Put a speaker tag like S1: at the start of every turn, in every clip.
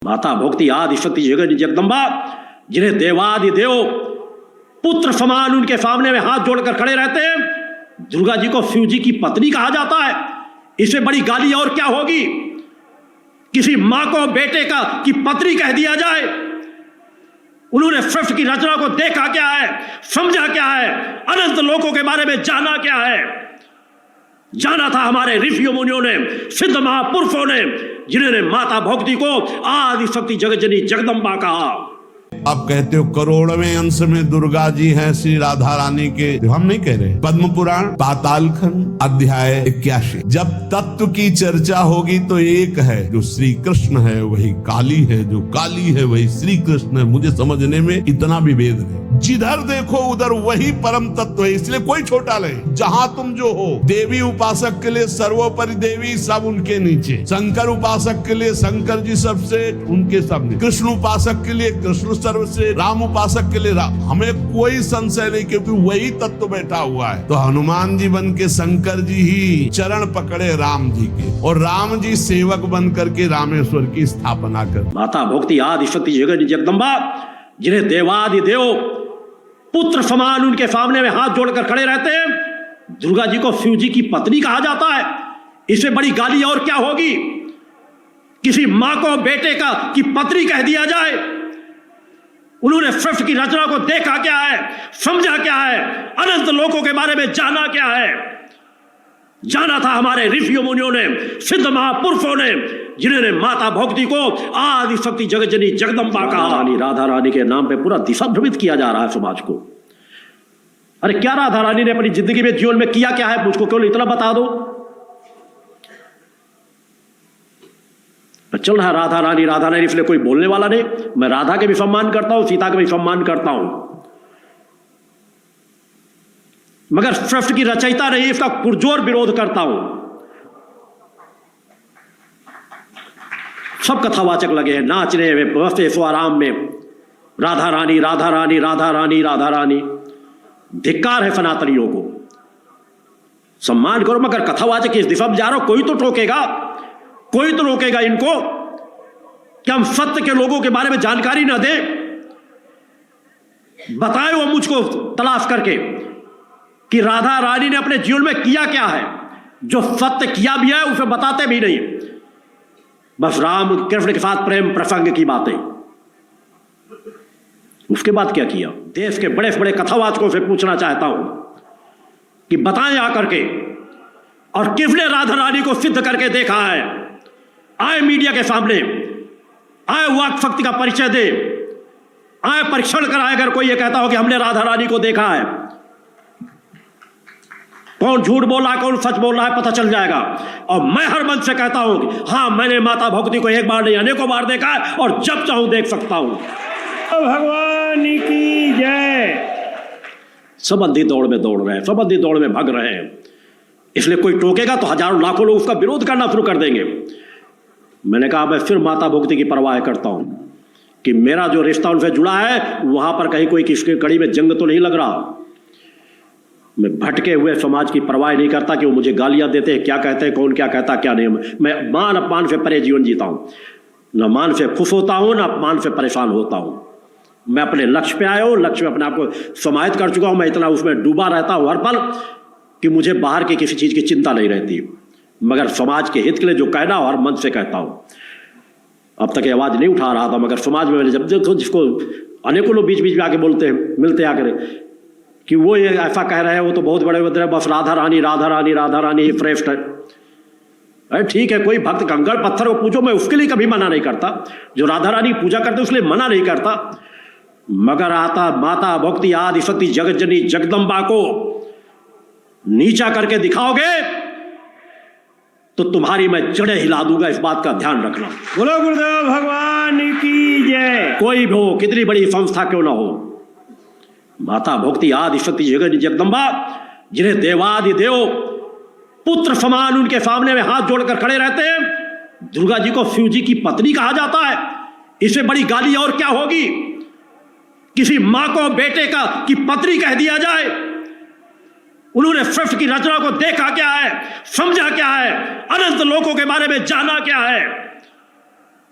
S1: माता भोक्ति आदि शक्ति जगत जगदम्बा, जिन्हें देवादि देव पुत्र समान उनके सामने में हाथ जोड़कर खड़े रहते हैं। दुर्गा जी को शिव जी की पत्नी कहा जाता है, इससे बड़ी गाली और क्या होगी? किसी मां को बेटे का की पत्नी कह दिया जाए। उन्होंने सृष्टि की रचना को देखा क्या है, समझा क्या है, अनंत लोकों के बारे में जाना क्या है? जाना था हमारे ऋषियों मुनियों ने, सिद्ध महापुरुषों ने, जिन्होंने माता भोक्ति को आदि शक्ति जगतजननी जगदम्बा कहा।
S2: आप कहते हो करोड़वें अंश में दुर्गा जी हैं श्री राधा रानी के, हम नहीं कह रहे। पद्म पुराण पाताल खंड अध्याय 81। जब तत्व की चर्चा होगी तो एक है जो श्री कृष्ण है वही काली है, जो काली है वही श्री कृष्ण है। मुझे समझने में इतना भी भेद नहीं। जिधर देखो उधर वही परम तत्व है, इसलिए कोई छोटा नहीं। जहां तुम जो हो, देवी उपासक के लिए सर्वोपरि देवी, सब उनके नीचे। शंकर उपासक के लिए शंकर जी सबसे, उनके सब नीचे। कृष्ण उपासक के लिए कृष्ण सर्वश्रेष्ठ, राम उपासक के लिए राम। हमें कोई संशय नहीं, क्योंकि वही तत्व बैठा हुआ है। तो हनुमान जी बन के शंकर जी ही चरण पकड़े राम जी के, और राम जी सेवक बन करके रामेश्वर की स्थापना कर।
S1: माता भोक्ति आदि शक्ति जगत जगदम्बा, जिन्हें देवादि देव पुत्र समान उनके सामने में हाथ जोड़कर खड़े रहते हैं। दुर्गा जी को शिव जी की पत्नी कहा जाता है, इससे बड़ी गाली और क्या होगी? किसी मां को बेटे का की पत्नी कह दिया जाए। उन्होंने सृष्टि की रचना को देखा क्या है, समझा क्या है, अनंत लोकों के बारे में जाना क्या है? जाना था हमारे ऋषियों मुनियों ने, सिद्ध महापुरुषों ने, जिन्होंने माता भोक्ति को आदि शक्ति जगतजननी जगदम्बा कहा। राधा रानी के नाम पे पूरा दिशा भ्रमित किया जा रहा है समाज को। अरे क्या राधा रानी ने अपनी जिंदगी में जीवन में किया क्या है, मुझको केवल इतना बता दो। चल रहा राधा रानी राधा रानी, इसलिए कोई बोलने वाला नहीं। मैं राधा के भी सम्मान करता हूं, सीता के भी सम्मान करता हूं, मगर सृष्टि की रचयिता नहीं, इसका पुरजोर विरोध करता हूं। सब कथावाचक लगे हैं नाचने में, बसे सो आराम में, राधा रानी राधा रानी राधा रानी राधा रानी। धिक्कार है सनातनियों को, सम्मान करो, मगर कथावाचक इस दिशा में जा रहा हो, कोई तो टोकेगा, कोई तो रोकेगा इनको कि हम सत्य के लोगों के बारे में जानकारी ना दें। बताए वो मुझको तलाश करके कि राधा रानी ने अपने जीवन में किया क्या है। जो सत्य किया भी है उसे बताते भी नहीं, बस राम कृष्ण के साथ प्रेम प्रसंग की बातें। उसके बाद क्या किया? देश के बड़े बड़े कथावाचकों से पूछना चाहता हूं कि बताएं आकर के, और किसने राधा रानी को सिद्ध करके देखा है? आए मीडिया के सामने, आए वाक शक्ति का परिचय दे, आए परीक्षण कराए। अगर कोई ये कहता हो कि हमने राधा रानी को देखा है, कौन झूठ बोल रहा है कौन सच बोल रहा है पता चल जाएगा। और मैं हर मन से कहता हूं कि हाँ, मैंने माता भोक्ति को एक बार नहीं अनेकों बार देखा है, और जब चाहूं देख सकता हूं।
S3: भगवान की जय।
S1: सब अंधी दौड़ में दौड़ रहे हैं, सब अंधी दौड़ में भाग रहे हैं, इसलिए कोई टोकेगा तो हजारों लाखों लोग उसका विरोध करना शुरू कर देंगे। मैंने कहा मैं फिर माता भोक्ति की परवाह करता हूं कि मेरा जो रिश्ता उनसे जुड़ा है वहां पर कहीं कोई किसकी कड़ी में जंग तो नहीं लग रहा। मैं भटके हुए समाज की परवाह नहीं करता कि वो मुझे गालियां देते हैं, क्या कहते हैं, कौन क्या कहता क्या नहीं। मैं मान अपमान से परे जीवन जीता हूं, न मान से खुश होता हूं न अपमान से परेशान होता हूं। मैं अपने लक्ष्य पे आया हूं, लक्ष्य में अपने आप को समाहित कर चुका हूं। मैं इतना उसमें डूबा रहता हूं हर पल कि मुझे बाहर की किसी चीज की चिंता नहीं रहती, मगर समाज के हित के लिए जो कहना हो हर मन से कहता हूं। अब तक आवाज नहीं उठा रहा था, मगर समाज में मैंने जब देखो, जिसको अनेकों लोग बीच बीच में आके बोलते हैं, मिलते आकर कि वो ये ऐसा कह रहे हैं, वो तो बहुत बड़े बदले, बस राधा रानी राधा रानी राधा रानी ही श्रेष्ठ है। अरे ठीक है, कोई भक्त कंकड़ पत्थर को पूछो, मैं उसके लिए कभी मना नहीं करता। जो राधा रानी पूजा करते उसके लिए मना नहीं करता, मगर आता माता भोक्ति आदि शक्ति जगतजननी जगदम्बा को नीचा करके दिखाओगे तो तुम्हारी मैं जड़ें हिला दूंगा, इस बात का ध्यान रखना।
S3: बोलो गुरुदेव भगवान की जय।
S1: कोई भी हो, कितनी बड़ी संस्था क्यों ना हो, माता भोक्ति आदि शक्ति जगत जगदम्बा, जिन्हें देवादि देव पुत्र समान उनके सामने में हाथ जोड़कर खड़े रहते हैं। दुर्गा जी को शिव जी की पत्नी कहा जाता है, इससे बड़ी गाली और क्या होगी? किसी मां को बेटे का की पत्नी कह दिया जाए। उन्होंने सृष्टि की रचना को देखा क्या है, समझा क्या है, अनंत लोकों के बारे में जाना क्या है?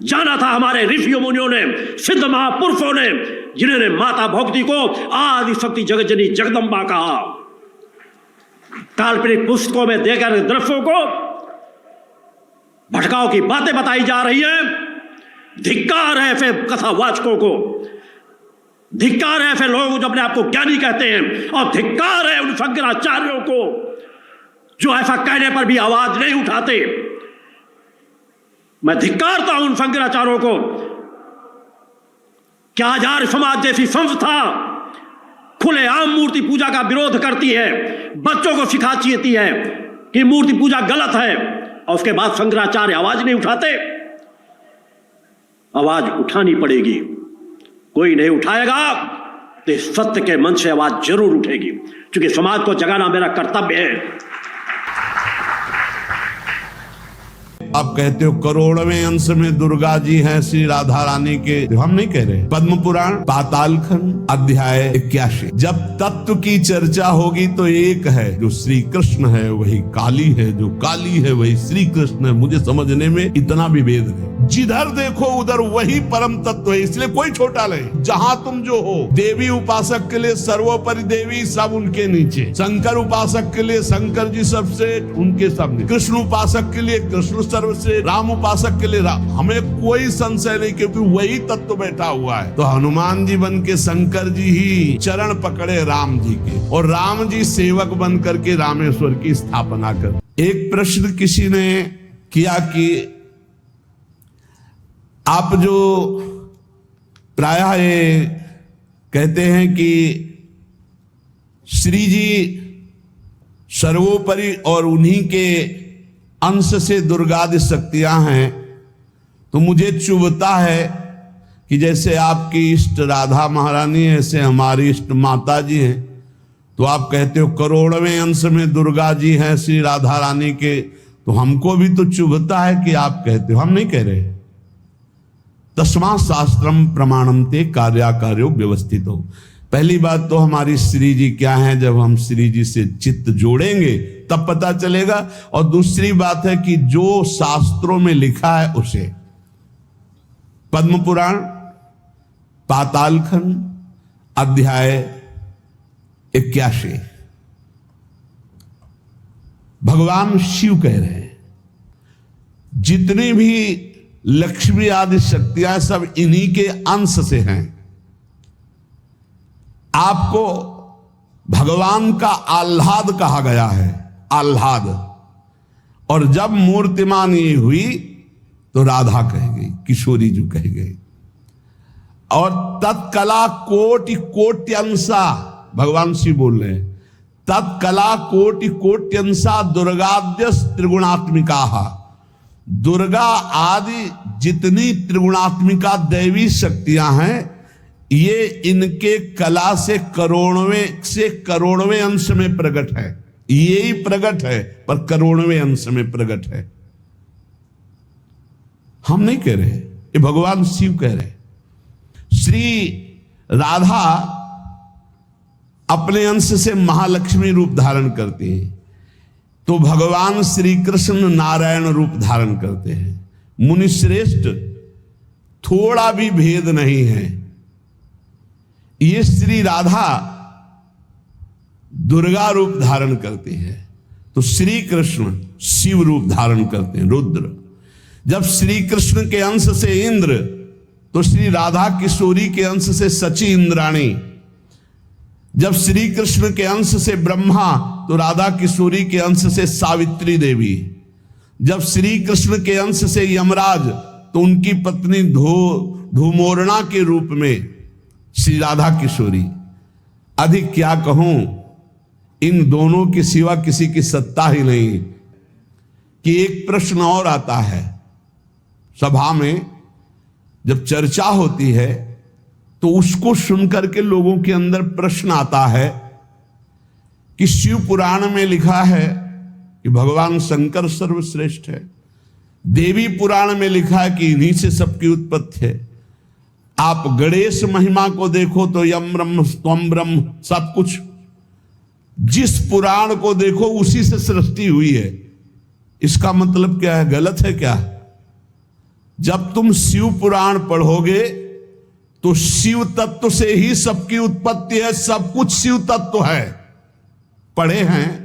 S1: जाना था हमारे ऋषियों मुनियों ने, सिद्ध महापुरुषों ने, जिन्होंने माता भोगती को आदि शक्ति जगज्जनी जगदम्बा कहा। काल्पनिक पुस्तकों में देकर दृश्यों को भटकाव की बातें बताई जा रही हैं। धिक्कार है ऐसे कथावाचकों को, धिक्कार है ऐसे लोग जो अपने आप को ज्ञानी कहते हैं, और धिक्कार है उन शंकराचार्यों को जो ऐसा कहने पर भी आवाज नहीं उठाते। मैं धिक्कारता हूं उन शंकराचार्यों को। क्या आचार्य समाज जैसी संस्था खुलेआम मूर्ति पूजा का विरोध करती है, बच्चों को सिखाती है कि मूर्ति पूजा गलत है, और उसके बाद शंकराचार्य आवाज नहीं उठाते? आवाज उठानी पड़ेगी। कोई नहीं उठाएगा तो इस सत्य के मन से आवाज जरूर उठेगी, क्योंकि समाज को जगाना मेरा कर्तव्य है।
S2: आप कहते हो करोड़वें अंश में दुर्गा जी हैं श्री राधा रानी के, हम नहीं कह रहे। पद्म पुराण पाताल खंड अध्याय 81। जब तत्व की चर्चा होगी तो एक है, जो श्री कृष्ण है वही काली है, जो काली है वही श्री कृष्ण है। मुझे समझने में इतना भी भेद है। जिधर देखो उधर वही परम तत्व है, इसलिए कोई छोटा नहीं। जहां तुम जो हो, देवी उपासक के लिए सर्वोपरि देवी, सब उनके नीचे। शंकर उपासक के लिए शंकर जी सबसे, उनके सब नीचे। कृष्ण उपासक के लिए कृष्ण सर्वश्रेष्ठ, राम उपासक के लिए राम। हमें कोई संशय नहीं, क्योंकि वही तत्व बैठा हुआ है। तो हनुमान जी बन के शंकर जी ही चरण पकड़े राम जी के, और राम जी सेवक बन करके रामेश्वर की स्थापना कर। एक प्रश्न किसी ने किया कि आप जो प्रायः ये कहते हैं कि श्री जी सर्वोपरि और उन्हीं के अंश से दुर्गादि शक्तियां हैं, तो मुझे चुभता है कि जैसे आपकी इष्ट राधा महारानी है, ऐसे हमारी इष्ट माता जी हैं। तो आप कहते हो करोड़वें अंश में दुर्गा जी हैं श्री राधा रानी के, तो हमको भी तो चुभता है कि आप कहते हो, हम नहीं कह रहे। तस्मा शास्त्रम प्रमाणम ते कार्याकार्यो व्यवस्थित हो। पहली बात तो हमारी श्री जी क्या है, जब हम श्री जी से चित्त जोड़ेंगे तब पता चलेगा। और दूसरी बात है कि जो शास्त्रों में लिखा है उसे, पद्म पुराण पाताल खंड अध्याय 81, भगवान शिव कह रहे हैं जितनी भी लक्ष्मी आदि शक्तियां सब इन्हीं के अंश से हैं। आपको भगवान का आह्लाद कहा गया है, आह्लाद। और जब मूर्तिमान ये हुई तो राधा कह गई, किशोरी जी कह गई। और तत्कला कोटि कोट्यंसा, भगवान शिव बोल रहे हैं, तत्कला कोटि कोट्यंसा दुर्गाद्य त्रिगुणात्मिका। दुर्गा आदि जितनी त्रिगुणात्मिका दैवी शक्तियां हैं, ये इनके कला से करोड़वें अंश में प्रकट है। यही प्रकट है, पर करोड़वें अंश में प्रकट है। हम नहीं कह रहे, ये भगवान शिव कह रहे। श्री राधा अपने अंश से महालक्ष्मी रूप धारण करती हैं, तो भगवान श्री कृष्ण नारायण रूप धारण करते हैं। मुनि श्रेष्ठ, थोड़ा भी भेद नहीं है। ये श्री राधा दुर्गा रूप धारण करते हैं, तो श्री कृष्ण शिव रूप धारण करते हैं, रुद्र। जब श्री कृष्ण के अंश से इंद्र, तो श्री राधा किशोरी के अंश से सची इंद्राणी। जब श्री कृष्ण के अंश से ब्रह्मा, तो राधा किशोरी के अंश से सावित्री देवी। जब श्री कृष्ण के अंश से यमराज, तो उनकी पत्नी धूमोरणा के रूप में श्री राधा किशोरी। अधिक क्या कहूं, इन दोनों के सिवा किसी की सत्ता ही नहीं। कि एक प्रश्न और आता है सभा में, जब चर्चा होती है तो उसको सुनकर के लोगों के अंदर प्रश्न आता है कि शिव पुराण में लिखा है कि भगवान शंकर सर्वश्रेष्ठ है, देवी पुराण में लिखा है कि इन्हीं से सबकी उत्पत्ति है। आप गणेश महिमा को देखो तो यम ब्रह्म त्वम ब्रह्म, सब कुछ जिस पुराण को देखो उसी से सृष्टि हुई है। इसका मतलब क्या है, गलत है क्या? जब तुम शिव पुराण पढ़ोगे तो शिव तत्व से ही सबकी उत्पत्ति है, सब कुछ शिव तत्व है। पढ़े हैं,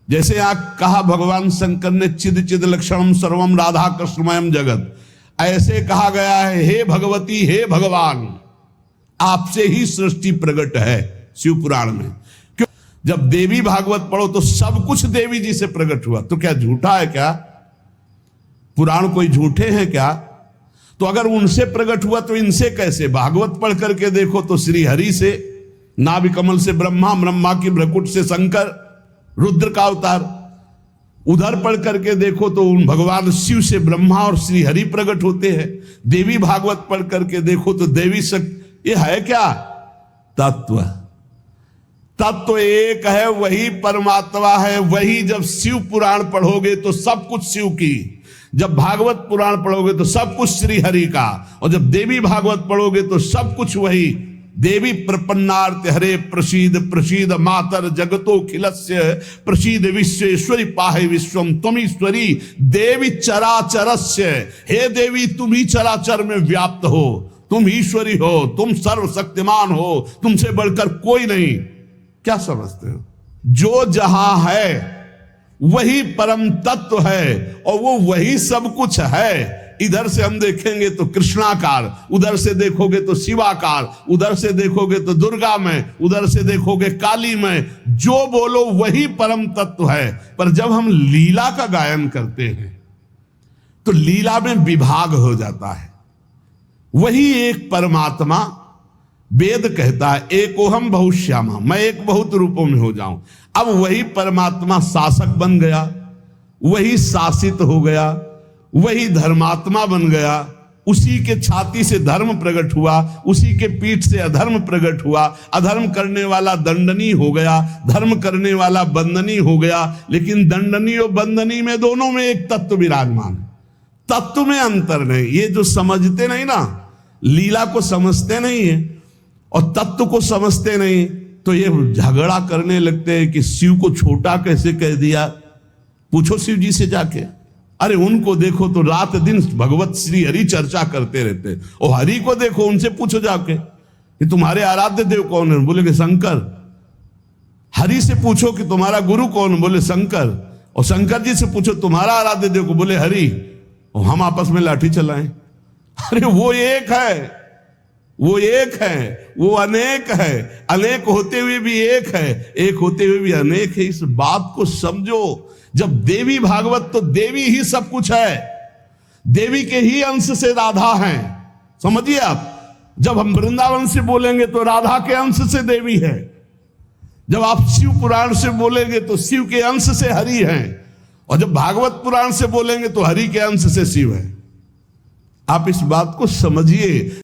S2: जैसे आप कहा भगवान शंकर ने चिद चिद लक्षणम सर्वम राधा कृष्णमयम जगत, ऐसे कहा गया है हे भगवती हे भगवान, आपसे ही सृष्टि प्रकट है शिव पुराण में। क्यों? जब देवी भागवत पढ़ो तो सब कुछ देवी जी से प्रकट हुआ, तो क्या झूठा है क्या? पुराण कोई झूठे हैं क्या? तो अगर उनसे प्रकट हुआ तो इनसे कैसे? भागवत पढ़ करके देखो तो श्री हरि से, नाभि कमल से ब्रह्मा, ब्रह्मा की भ्रकुट से शंकर, रुद्र का अवतार। उधर पढ़ करके देखो तो उन भगवान शिव से ब्रह्मा और श्री हरि प्रकट होते हैं। देवी भागवत पढ़ करके देखो तो देवी शक्ति, ये है क्या? तत्व। तत्व एक है, वही परमात्मा है, वही। जब शिव पुराण पढ़ोगे तो सब कुछ शिव की, जब भागवत पुराण पढ़ोगे तो सब कुछ श्री हरि का, और जब देवी भागवत पढ़ोगे तो सब कुछ वही। देवी प्रपन्नार्थ हरे प्रसीद प्रसीद मातर जगतो खिलस्य प्रसीद विश्वेश्वरी पाहे विश्वम त्वमीश्वरी देवी चराचरस्य। हे देवी, तुम ही चराचर में व्याप्त हो, तुम ईश्वरी हो, तुम सर्वशक्तिमान हो, तुमसे बढ़कर कोई नहीं। क्या समझते हो? जो जहां है वही परम तत्व है और वो वही सब कुछ है। इधर से हम देखेंगे तो कृष्णाकार, उधर से देखोगे तो शिवाकार, उधर से देखोगे तो दुर्गा में, उधर से देखोगे काली में। जो बोलो वही परम तत्व है। पर जब हम लीला का गायन करते हैं तो लीला में विभाग हो जाता है। वही एक परमात्मा, वेद कहता है एकोहम बहुश्यामा, मैं एक बहुत रूपों में हो जाऊं। अब वही परमात्मा शासक बन गया, वही शासित हो गया, वही धर्मात्मा बन गया। उसी के छाती से धर्म प्रकट हुआ, उसी के पीठ से अधर्म प्रकट हुआ। अधर्म करने वाला दंडनीय हो गया, धर्म करने वाला बंदनीय हो गया। लेकिन दंडनीय और बंदनीय में, दोनों में एक तत्व विराजमान है। तत्व में अंतर नहीं। ये जो समझते नहीं ना, लीला को समझते नहीं है और तत्व को समझते नहीं, तो ये झगड़ा करने लगते हैं कि शिव को छोटा कैसे कह दिया। पूछो शिव जी से जाके। अरे उनको देखो तो रात दिन भगवत श्री हरि चर्चा करते रहते हैं, और हरि को देखो, उनसे पूछो जाके कि तुम्हारे आराध्य देव कौन है, बोले कि शंकर। हरि से पूछो कि तुम्हारा गुरु कौन है, बोले शंकर। और शंकर जी से पूछो तुम्हारा आराध्य देव को, बोले हरि। और हम आपस में लाठी चलाएं। अरे वो एक है, वो एक है, वो अनेक है। अनेक होते हुए भी एक है, एक होते हुए भी अनेक है। इस बात को समझो। जब देवी भागवत, तो देवी ही सब कुछ है, देवी के ही अंश से राधा है। समझिए आप। जब हम वृंदावन से बोलेंगे तो राधा के अंश से देवी है। जब आप शिव पुराण से बोलेंगे तो शिव के अंश से हरि है, और जब भागवत पुराण से बोलेंगे तो हरि के अंश से शिव है। आप इस बात को समझिए।